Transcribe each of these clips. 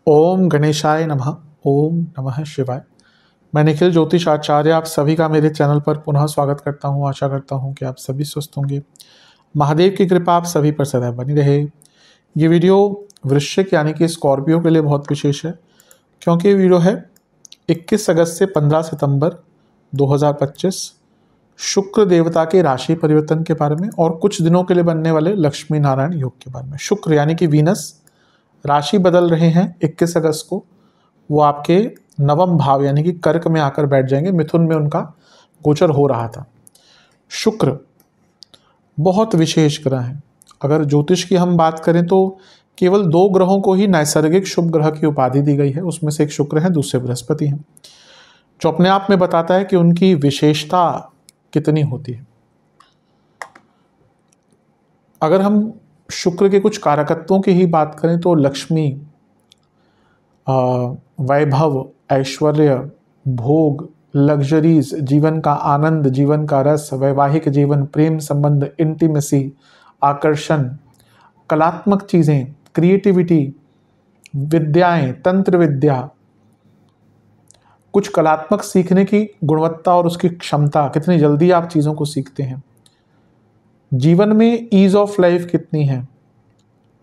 ओम गणेशाय नमः। ओम नमः शिवाय। मैं निखिल ज्योतिष आचार्य आप सभी का मेरे चैनल पर पुनः स्वागत करता हूं। आशा करता हूं कि आप सभी स्वस्थ होंगे। महादेव की कृपा आप सभी पर सदैव बनी रहे। ये वीडियो वृश्चिक यानी कि स्कॉर्पियो के लिए बहुत विशेष है, क्योंकि ये वीडियो है 21 अगस्त से 15 सितंबर 2025 शुक्र देवता के राशि परिवर्तन के बारे में और कुछ दिनों के लिए बनने वाले लक्ष्मी नारायण योग के बारे में। शुक्र यानी कि वीनस राशि बदल रहे हैं 21 अगस्त को। वो आपके नवम भाव यानी कि कर्क में आकर बैठ जाएंगे। मिथुन में उनका गोचर हो रहा था। शुक्र बहुत विशेष ग्रह है। अगर ज्योतिष की हम बात करें तो केवल 2 ग्रहों को ही नैसर्गिक शुभ ग्रह की उपाधि दी गई है। उसमें से एक शुक्र है, दूसरे बृहस्पति हैं, जो अपने आप में बताता है कि उनकी विशेषता कितनी होती है। अगर हम शुक्र के कुछ कारकत्वों की ही बात करें तो लक्ष्मी, वैभव, ऐश्वर्य, भोग, लग्जरीज, जीवन का आनंद, जीवन का रस, वैवाहिक जीवन, प्रेम संबंध, इंटीमेसी, आकर्षण, कलात्मक चीज़ें, क्रिएटिविटी, विद्याएं, तंत्र विद्या, कुछ कलात्मक सीखने की गुणवत्ता और उसकी क्षमता, कितनी जल्दी आप चीज़ों को सीखते हैं, जीवन में ईज ऑफ लाइफ कितनी है,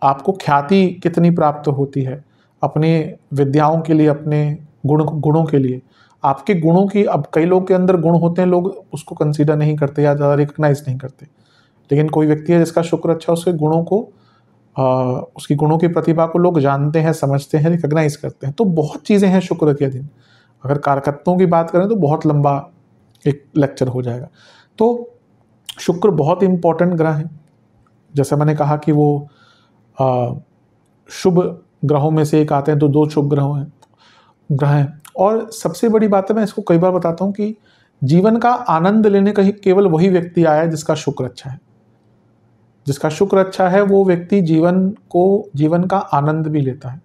आपको ख्याति कितनी प्राप्त होती है अपने विद्याओं के लिए, अपने गुणों के लिए। आपके गुणों की, अब कई लोग के अंदर गुण होते हैं, लोग उसको कंसीडर नहीं करते या ज़्यादा रिकग्नाइज नहीं करते, लेकिन कोई व्यक्ति है जिसका शुक्र अच्छा, उसके गुणों को, उसकी गुणों की प्रतिभा को लोग जानते हैं, समझते हैं, रिकग्नाइज करते हैं। तो बहुत चीज़ें हैं शुक्र के दिन। अगर कारकत्वों की बात करें तो बहुत लंबा एक लेक्चर हो जाएगा। तो शुक्र बहुत इंपॉर्टेंट ग्रह है। जैसे मैंने कहा कि वो शुभ ग्रहों में से एक आते हैं, तो 2 शुभ ग्रह हैं। और सबसे बड़ी बात है, मैं इसको कई बार बताता हूँ कि जीवन का आनंद लेने का ही केवल वही व्यक्ति आया है जिसका शुक्र अच्छा है। जिसका शुक्र अच्छा है वो व्यक्ति जीवन का आनंद भी लेता है।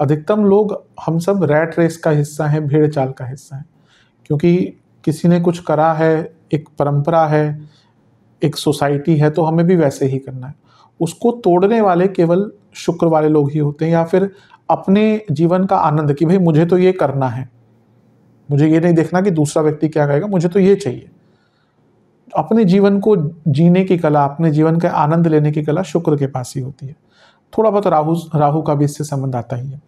अधिकतम लोग, हम सब रैट रेस का हिस्सा हैं, भेड़ चाल का हिस्सा है, क्योंकि किसी ने कुछ करा है, एक परंपरा है, एक सोसाइटी है, तो हमें भी वैसे ही करना है। उसको तोड़ने वाले केवल शुक्र वाले लोग ही होते हैं, या फिर अपने जीवन का आनंद कि भाई मुझे तो ये करना है, मुझे ये नहीं देखना कि दूसरा व्यक्ति क्या कहेगा, मुझे तो ये चाहिए। अपने जीवन को जीने की कला, अपने जीवन का आनंद लेने की कला शुक्र के पास ही होती है। थोड़ा बहुत राहु का भी इससे संबंध आता ही है,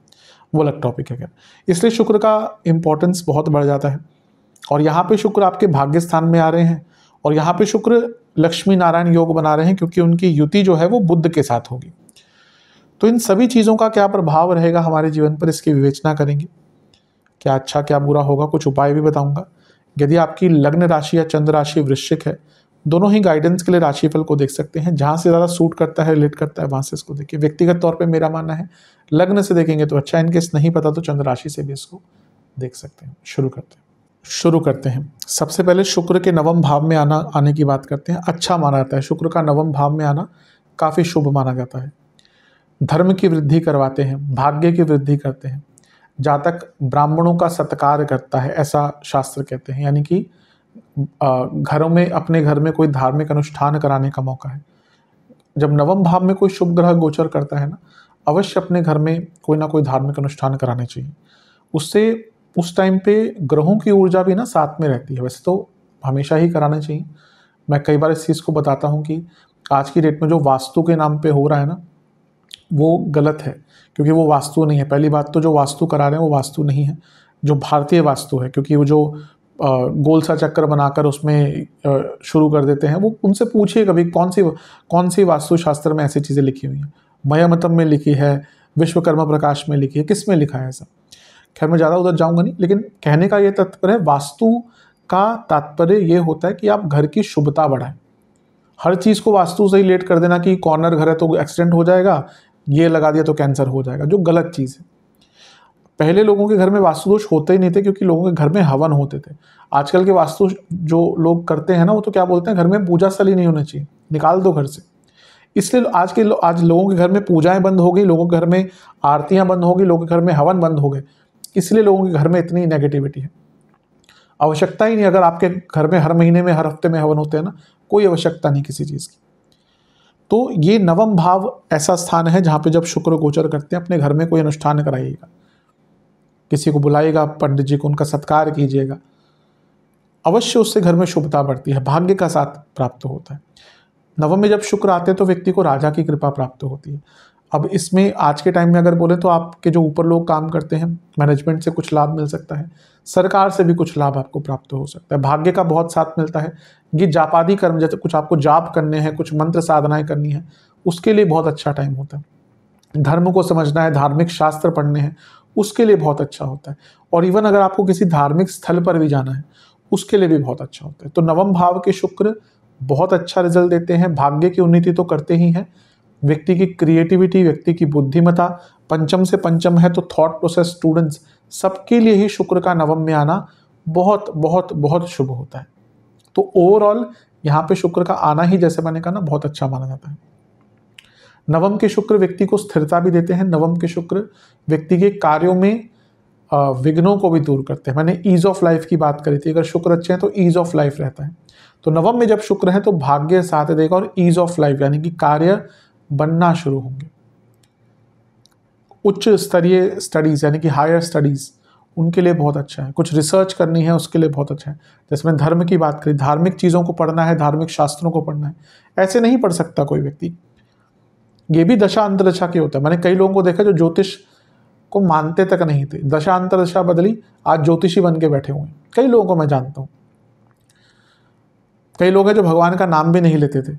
वो अलग टॉपिक है। इसलिए शुक्र का इंपॉर्टेंस बहुत बढ़ जाता है। और यहाँ पे शुक्र आपके भाग्य स्थान में आ रहे हैं, और यहाँ पे शुक्र लक्ष्मी नारायण योग बना रहे हैं, क्योंकि उनकी युति जो है वो बुध के साथ होगी। तो इन सभी चीज़ों का क्या प्रभाव रहेगा हमारे जीवन पर, इसकी विवेचना करेंगे। क्या अच्छा क्या बुरा होगा, कुछ उपाय भी बताऊंगा। यदि आपकी लग्न राशि या चंद्र राशि वृश्चिक है, दोनों ही गाइडेंस के लिए राशिफल को देख सकते हैं। जहाँ से ज़्यादा सूट करता है, रिलेट करता है, वहाँ से इसको देखिए। व्यक्तिगत तौर पर मेरा मानना है लग्न से देखेंगे तो अच्छा, इनकेस नहीं पता तो चंद्र राशि से भी इसको देख सकते हैं। शुरू करते हैं। सबसे पहले शुक्र के नवम भाव में आने की बात करते हैं। अच्छा माना जाता है शुक्र का नवम भाव में आना, काफ़ी शुभ माना जाता है। धर्म की वृद्धि करवाते हैं, भाग्य की वृद्धि करते हैं। जातक ब्राह्मणों का सत्कार करता है, ऐसा शास्त्र कहते हैं। यानी कि घरों में, अपने घर में कोई धार्मिक अनुष्ठान कराने का मौका है। जब नवम भाव में कोई शुभ ग्रह गोचर करता है ना, अवश्य अपने घर में कोई ना कोई धार्मिक अनुष्ठान कराने चाहिए। उससे उस टाइम पे ग्रहों की ऊर्जा भी ना साथ में रहती है। वैसे तो हमेशा ही कराना चाहिए। मैं कई बार इस चीज़ को बताता हूँ कि आज की डेट में जो वास्तु के नाम पे हो रहा है ना, वो गलत है, क्योंकि वो वास्तु नहीं है। पहली बात तो जो वास्तु करा रहे हैं वो वास्तु नहीं है, जो भारतीय वास्तु है। क्योंकि वो जो गोल सा चक्कर बनाकर उसमें शुरू कर देते हैं, वो उनसे पूछिए कभी कौन सी वास्तुशास्त्र में ऐसी चीज़ें लिखी हुई हैं। मयामतम में लिखी है, विश्वकर्मा प्रकाश में लिखी है, किस में लिखा है ऐसा। खैर मैं ज़्यादा उधर जाऊँगा नहीं, लेकिन कहने का ये तात्पर्य है, वास्तु का तात्पर्य ये होता है कि आप घर की शुभता बढ़ाएं। हर चीज़ को वास्तु से ही रिलेट कर देना कि कॉर्नर घर है तो एक्सीडेंट हो जाएगा, ये लगा दिया तो कैंसर हो जाएगा, जो गलत चीज़ है। पहले लोगों के घर में वास्तु दोष होते ही नहीं थे, क्योंकि लोगों के घर में हवन होते थे। आजकल के वास्तु जो लोग करते हैं ना, वो तो क्या बोलते हैं, घर में पूजा स्थल ही नहीं होना चाहिए, निकाल दो घर से। इसलिए आज लोगों के घर में पूजाएं बंद हो गई, लोगों के घर में आरतियां बंद हो गई, लोगों के घर में हवन बंद हो गए। इसलिए लोगों के घर में इतनी नेगेटिविटी है। आवश्यकता ही नहीं। अगर आपके घर में हर महीने में, हर हफ्ते में हवन होते हैं ना, कोई आवश्यकता नहीं किसी चीज़ की। तो ये नवम भाव ऐसा स्थान है जहाँ पे जब शुक्र गोचर करते हैं अपने घर में कोई अनुष्ठान कराइएगा, किसी को बुलाइएगा, पंडित जी को, उनका सत्कार कीजिएगा, अवश्य उससे घर में शुभता बढ़ती है, भाग्य का साथ प्राप्त होता है। नवम में जब शुक्र आते हैं तो व्यक्ति को राजा की कृपा प्राप्त होती है। अब इसमें आज के टाइम में अगर बोले तो आपके जो ऊपर लोग काम करते हैं, मैनेजमेंट से कुछ लाभ मिल सकता है, सरकार से भी कुछ लाभ आपको प्राप्त हो सकता है, भाग्य का बहुत साथ मिलता है। ये जापादी कर्म, जैसे कुछ आपको जाप करने हैं, कुछ मंत्र साधनाएं करनी है, उसके लिए बहुत अच्छा टाइम होता है। धर्म को समझना है, धार्मिक शास्त्र पढ़ने हैं, उसके लिए बहुत अच्छा होता है। और इवन अगर आपको किसी धार्मिक स्थल पर भी जाना है, उसके लिए भी बहुत अच्छा होता है। तो नवम भाव के शुक्र बहुत अच्छा रिजल्ट देते हैं। भाग्य की उन्नति तो करते ही हैं, व्यक्ति की क्रिएटिविटी, व्यक्ति की बुद्धिमत्ता, पंचम से पंचम है तो थॉट प्रोसेस, स्टूडेंट्स, सबके लिए ही शुक्र का नवम में आना बहुत बहुत बहुत शुभ होता है। तो ओवरऑल यहाँ पे शुक्र का आना ही, जैसे मैंने कहा ना, बहुत अच्छा माना जाता है। नवम के शुक्र व्यक्ति को स्थिरता भी देते हैं। नवम के शुक्र व्यक्ति के कार्यों में विघ्नों को भी दूर करते हैं। मैंने ईज ऑफ लाइफ की बात करी थी, अगर शुक्र अच्छे हैं तो ईज ऑफ लाइफ रहता है। तो नवम में जब शुक्र है तो भाग्य साथ देगा और ईज ऑफ लाइफ यानी कि कार्य बनना शुरू होंगे। उच्च स्तरीय स्टडीज यानी कि हायर स्टडीज, उनके लिए बहुत अच्छा है। कुछ रिसर्च करनी है, उसके लिए बहुत अच्छा है। जैसे मैंने धर्म की बात करी, धार्मिक चीज़ों को पढ़ना है, धार्मिक शास्त्रों को पढ़ना है, ऐसे नहीं पढ़ सकता कोई व्यक्ति। ये भी दशा अंतरदशा के होता है। मैंने कई लोगों को देखा जो ज्योतिष को मानते तक नहीं थे, दशा अंतरदशा बदली, आज ज्योतिषी बन के बैठे हुए हैं। कई लोगों को मैं जानता हूँ। कई लोग हैं जो भगवान का नाम भी नहीं लेते थे,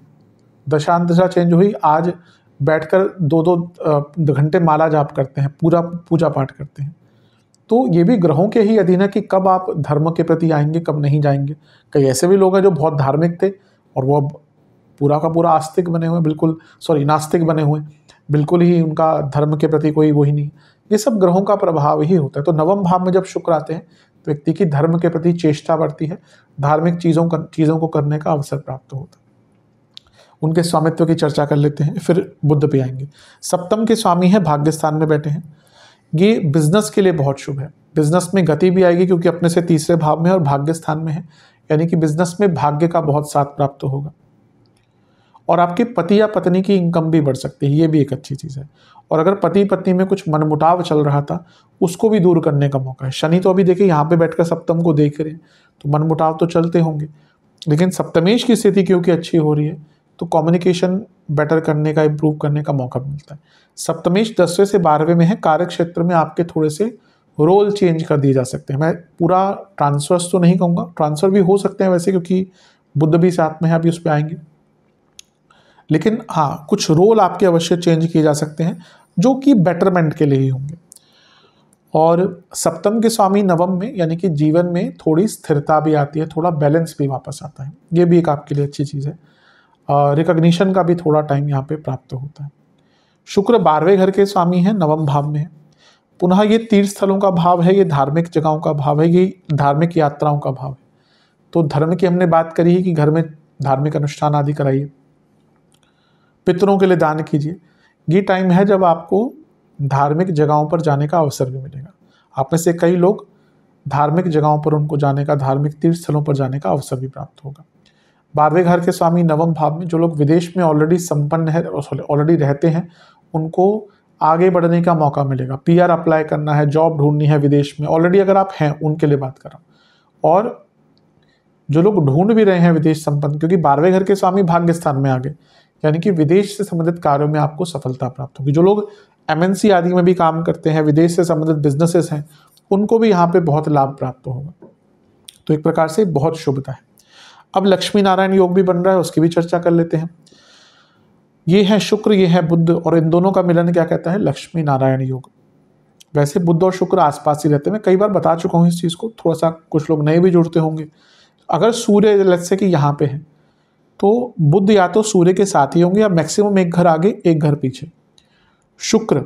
दशा अंतरदशा चेंज हुई, आज बैठकर 2-2 घंटे माला जाप करते हैं, पूरा पूजा पाठ करते हैं। तो ये भी ग्रहों के ही अधीन है कि कब आप धर्म के प्रति आएंगे, कब नहीं जाएंगे। कई ऐसे भी लोग हैं जो बहुत धार्मिक थे और वो अब पूरा का पूरा आस्तिक बने हुए, नास्तिक बने हुए, बिल्कुल ही उनका धर्म के प्रति कोई वही नहीं। ये सब ग्रहों का प्रभाव ही होता है। तो नवम भाव में जब शुक्र आते हैं तो व्यक्ति की धर्म के प्रति चेष्टा बढ़ती है, धार्मिक चीज़ों को करने का अवसर प्राप्त होता है। उनके स्वामित्व की चर्चा कर लेते हैं, फिर बुध पे आएंगे। सप्तम के स्वामी है, भाग्य स्थान में बैठे हैं। ये बिजनेस के लिए बहुत शुभ है। बिजनेस में गति भी आएगी क्योंकि अपने से तीसरे भाव में और भाग्य स्थान में है, यानी कि बिजनेस में भाग्य का बहुत साथ प्राप्त होगा। और आपके पति या पत्नी की इनकम भी बढ़ सकती है, ये भी एक अच्छी चीज़ है। और अगर पति पत्नी में कुछ मनमुटाव चल रहा था, उसको भी दूर करने का मौका है। शनि तो अभी देखिए यहाँ पे बैठकर सप्तम को देख रहे हैं, तो मनमुटाव तो चलते होंगे, लेकिन सप्तमेश की स्थिति क्योंकि अच्छी हो रही है तो कम्युनिकेशन बेटर करने का, इम्प्रूव करने का मौका मिलता है। सप्तमेश 10वें से 12वें में है, कार्य क्षेत्र में आपके थोड़े से रोल चेंज कर दिए जा सकते हैं। मैं पूरा ट्रांसफर्स तो नहीं कहूँगा, ट्रांसफ़र भी हो सकते हैं वैसे, क्योंकि बुध भी साथ में है, अभी उस पर आएंगे। लेकिन हाँ, कुछ रोल आपके अवश्य चेंज किए जा सकते हैं जो कि बेटरमेंट के लिए ही होंगे। और सप्तम के स्वामी नवम में, यानी कि जीवन में थोड़ी स्थिरता भी आती है, थोड़ा बैलेंस भी वापस आता है। ये भी एक आपके लिए अच्छी चीज़ है। रिकॉग्निशन का भी थोड़ा टाइम यहाँ पे प्राप्त होता है। शुक्र 12वें घर के स्वामी हैं, नवम भाव में है। पुनः ये तीर्थ स्थलों का भाव है, ये धार्मिक जगहों का भाव है, ये धार्मिक यात्राओं का भाव है। तो धर्म की हमने बात करी है कि घर में धार्मिक अनुष्ठान आदि कराइए, पितरों के लिए दान कीजिए। ये टाइम है जब आपको धार्मिक जगहों पर जाने का अवसर भी मिलेगा। आप में से कई लोग धार्मिक जगहों पर, उनको जाने का, धार्मिक तीर्थ स्थलों पर जाने का अवसर भी प्राप्त होगा। 12वें घर के स्वामी नवम भाव में, जो लोग विदेश में ऑलरेडी संपन्न है, ऑलरेडी रहते हैं, उनको आगे बढ़ने का मौका मिलेगा। पीआर अप्लाई करना है, जॉब ढूंढनी है विदेश में, ऑलरेडी अगर आप हैं उनके लिए बात कर रहा हूँ। और जो लोग ढूंढ भी रहे हैं विदेश संपन्न, क्योंकि 12वें घर के स्वामी भाग्य स्थान में आ गए, यानी कि विदेश से संबंधित कार्यों में आपको सफलता प्राप्त होगी। जो लोग एमएनसी आदि में भी काम करते हैं, विदेश से संबंधित बिजनेसेस हैं, उनको भी यहाँ पे बहुत लाभ प्राप्त होगा। तो एक प्रकार से बहुत शुभता है। अब लक्ष्मी नारायण योग भी बन रहा है, उसकी भी चर्चा कर लेते हैं। ये है शुक्र, ये है बुध, और इन दोनों का मिलन क्या कहता है? लक्ष्मी नारायण योग। वैसे बुध और शुक्र आसपास ही रहते हैं, मैं कई बार बता चुका हूँ इस चीज़ को, थोड़ा सा कुछ लोग नए भी जुड़ते होंगे। अगर सूर्य लेट्स से कि यहाँ पे है, तो बुध या तो सूर्य के साथ ही होंगे या मैक्सिमम एक घर आगे एक घर पीछे। शुक्र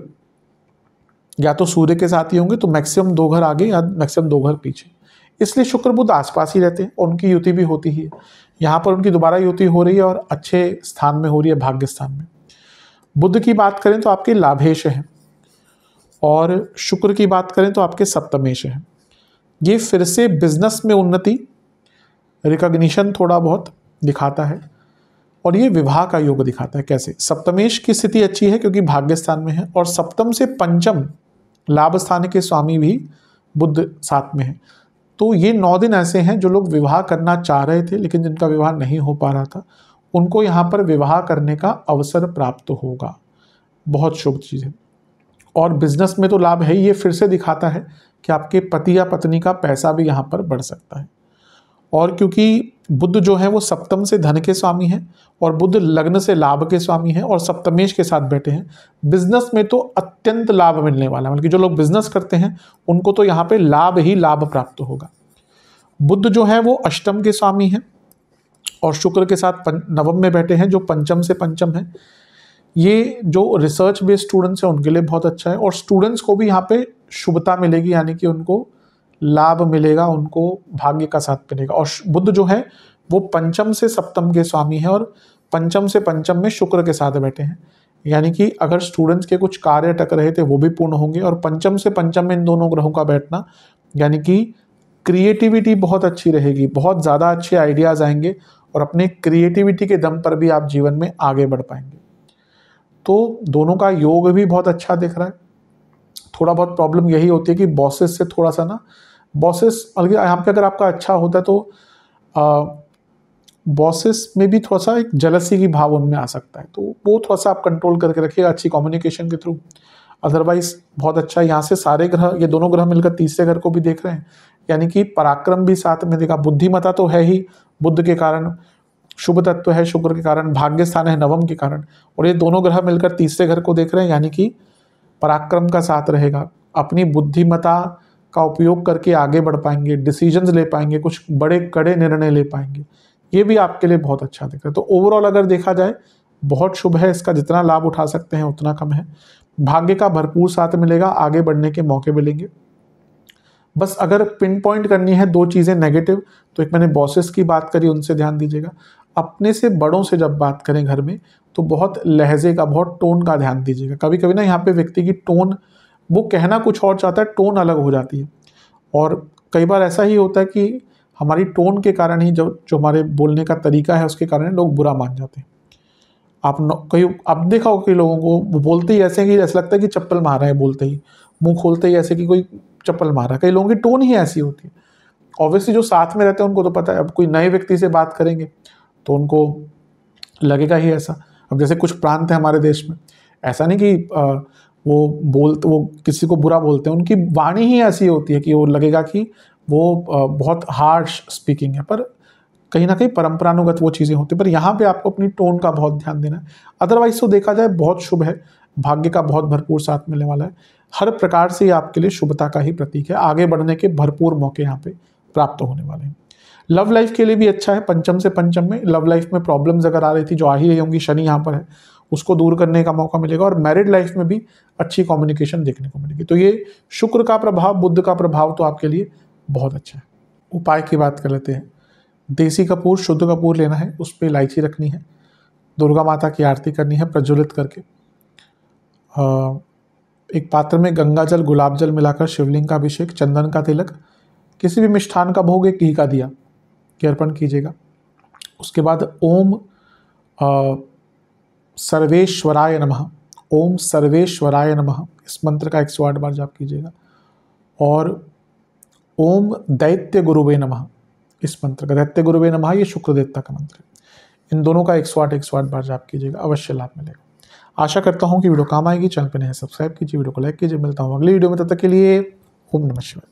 या तो सूर्य के साथ ही होंगे तो मैक्सिमम 2 घर आगे या मैक्सिमम 2 घर पीछे। इसलिए शुक्र बुध आसपास ही रहते हैं और उनकी युति भी होती ही है। यहाँ पर उनकी दोबारा युति हो रही है और अच्छे स्थान में हो रही है, भाग्य स्थान में। बुध की बात करें तो आपके लाभेश हैं और शुक्र की बात करें तो आपके सप्तमेश हैं। ये फिर से बिजनेस में उन्नति, रिकॉग्निशन थोड़ा बहुत दिखाता है। और ये विवाह का योग दिखाता है। कैसे? सप्तमेश की स्थिति अच्छी है क्योंकि भाग्य स्थान में है, और सप्तम से पंचम लाभ स्थान के स्वामी भी बुध साथ में है। तो ये 9 दिन ऐसे हैं जो लोग विवाह करना चाह रहे थे लेकिन जिनका विवाह नहीं हो पा रहा था, उनको यहाँ पर विवाह करने का अवसर प्राप्त होगा। बहुत शुभ चीज़ है। और बिजनेस में तो लाभ है, ये फिर से दिखाता है कि आपके पति या पत्नी का पैसा भी यहाँ पर बढ़ सकता है। और क्योंकि बुध जो है वो सप्तम से धन के स्वामी है और बुध लग्न से लाभ के स्वामी है और सप्तमेश के साथ बैठे हैं, बिजनेस में तो अत्यंत लाभ मिलने वाला है। मतलब कि जो लोग बिजनेस करते हैं उनको तो यहाँ पे लाभ ही लाभ प्राप्त होगा। बुध जो है वो अष्टम के स्वामी है और शुक्र के साथ नवम में बैठे हैं जो पंचम से पंचम है। ये जो रिसर्च बेस्ड स्टूडेंट्स हैं उनके लिए बहुत अच्छा है, और स्टूडेंट्स को भी यहाँ पे शुभता मिलेगी, यानी कि उनको लाभ मिलेगा, उनको भाग्य का साथ मिलेगा। और बुध जो है वो पंचम से सप्तम के स्वामी है और पंचम से पंचम में शुक्र के साथ बैठे हैं, यानी कि अगर स्टूडेंट्स के कुछ कार्य अटक रहे थे वो भी पूर्ण होंगे। और पंचम से पंचम में इन दोनों ग्रहों का बैठना यानी कि क्रिएटिविटी बहुत अच्छी रहेगी, बहुत ज़्यादा अच्छे आइडियाज़ आएंगे और अपने क्रिएटिविटी के दम पर भी आप जीवन में आगे बढ़ पाएंगे। तो दोनों का योग भी बहुत अच्छा दिख रहा है। थोड़ा बहुत प्रॉब्लम यही होती है कि बॉसेस से थोड़ा सा ना, बॉसेस यहाँ पे अगर आपका अच्छा होता है तो बॉसेस में भी थोड़ा सा एक जेलसी की भाव उनमें आ सकता है, तो वो थोड़ा सा आप कंट्रोल करके रखिएगा अच्छी कम्युनिकेशन के थ्रू। अदरवाइज बहुत अच्छा। यहाँ से सारे ग्रह, ये दोनों ग्रह मिलकर तीसरे घर को भी देख रहे हैं, यानी कि पराक्रम भी साथ में देखा। बुद्धिमता तो है ही बुद्ध के कारण, शुभ तत्व है शुक्र के कारण, भाग्य स्थान है नवम के कारण, और ये दोनों ग्रह मिलकर तीसरे घर को देख रहे हैं, यानी कि पराक्रम का साथ रहेगा। अपनी बुद्धिमता का उपयोग करके आगे बढ़ पाएंगे, डिसीजंस ले पाएंगे, कुछ बड़े कड़े निर्णय ले पाएंगे। ये भी आपके लिए बहुत अच्छा दिख रहा है। तो ओवरऑल अगर देखा जाए बहुत शुभ है, इसका जितना लाभ उठा सकते हैं उतना कम है। भाग्य का भरपूर साथ मिलेगा, आगे बढ़ने के मौके मिलेंगे। बस अगर पिन पॉइंट करनी है 2 चीज़ें नेगेटिव, तो एक मैंने बॉसेस की बात करी, उनसे ध्यान दीजिएगा। अपने से बड़ों से जब बात करें घर में तो बहुत लहजे का, बहुत टोन का ध्यान दीजिएगा। कभी कभी ना यहाँ पे व्यक्ति की टोन, वो कहना कुछ और चाहता है, टोन अलग हो जाती है, और कई बार ऐसा ही होता है कि हमारी टोन के कारण ही जो हमारे बोलने का तरीका है उसके कारण लोग बुरा मान जाते हैं। अब देखा हो कई लोगों को वो बोलते ही ऐसे कि ऐसा लगता है कि चप्पल मार रहे हैं, बोलते ही मुंह खोलते ही ऐसे कि कोई चप्पल मार रहा है। कई लोगों की टोन ही ऐसी होती है। ऑब्वियसली जो साथ में रहते हैं उनको तो पता है, अब कोई नए व्यक्ति से बात करेंगे तो उनको लगेगा ही ऐसा। अब जैसे कुछ प्रांत है हमारे देश में, ऐसा नहीं कि वो किसी को बुरा बोलते हैं, उनकी वाणी ही ऐसी होती है कि वो लगेगा कि वो बहुत हार्श स्पीकिंग है, पर कहीं ना कहीं परंपरानुगत वो चीज़ें होती हैं। पर यहाँ पे आपको अपनी टोन का बहुत ध्यान देना है। अदरवाइज तो देखा जाए बहुत शुभ है, भाग्य का बहुत भरपूर साथ मिलने वाला है। हर प्रकार से ये आपके लिए शुभता का ही प्रतीक है। आगे बढ़ने के भरपूर मौके यहाँ पे प्राप्त होने वाले हैं। लव लाइफ के लिए भी अच्छा है। पंचम से पंचम में लव लाइफ में प्रॉब्लम्स अगर आ रही थी, जो आ ही रही होंगी, शनि यहाँ पर है, उसको दूर करने का मौका मिलेगा। और मैरिड लाइफ में भी अच्छी कम्युनिकेशन देखने को मिलेगी। तो ये शुक्र का प्रभाव, बुध का प्रभाव तो आपके लिए बहुत अच्छा है। उपाय की बात कर लेते हैं। देसी कपूर, शुद्ध कपूर लेना है, उस पर इलायची रखनी है, दुर्गा माता की आरती करनी है प्रज्वलित करके। एक पात्र में गंगा जल, गुलाब जल मिलाकर शिवलिंग का अभिषेक, चंदन का तिलक, किसी भी मिष्ठान का भोग, एक घी का दिया के अर्पण कीजिएगा। उसके बाद ओम सर्वेश्वराय नमः, ओम सर्वेश्वराय नमः, इस मंत्र का 108 बार जाप कीजिएगा। और ओम दैत्य गुरुवे नमः, इस मंत्र का, दैत्य गुरुवे नमः ये शुक्र देवता का मंत्र है। इन दोनों का 108 बार जाप कीजिएगा, अवश्य लाभ मिलेगा। आशा करता हूँ कि वीडियो काम आएगी। चैनल पर नए सब्सक्राइब कीजिए, वीडियो को लाइक कीजिए। मिलता हूँ अगली वीडियो में, तब तक के लिए ओम नमः शिवाय।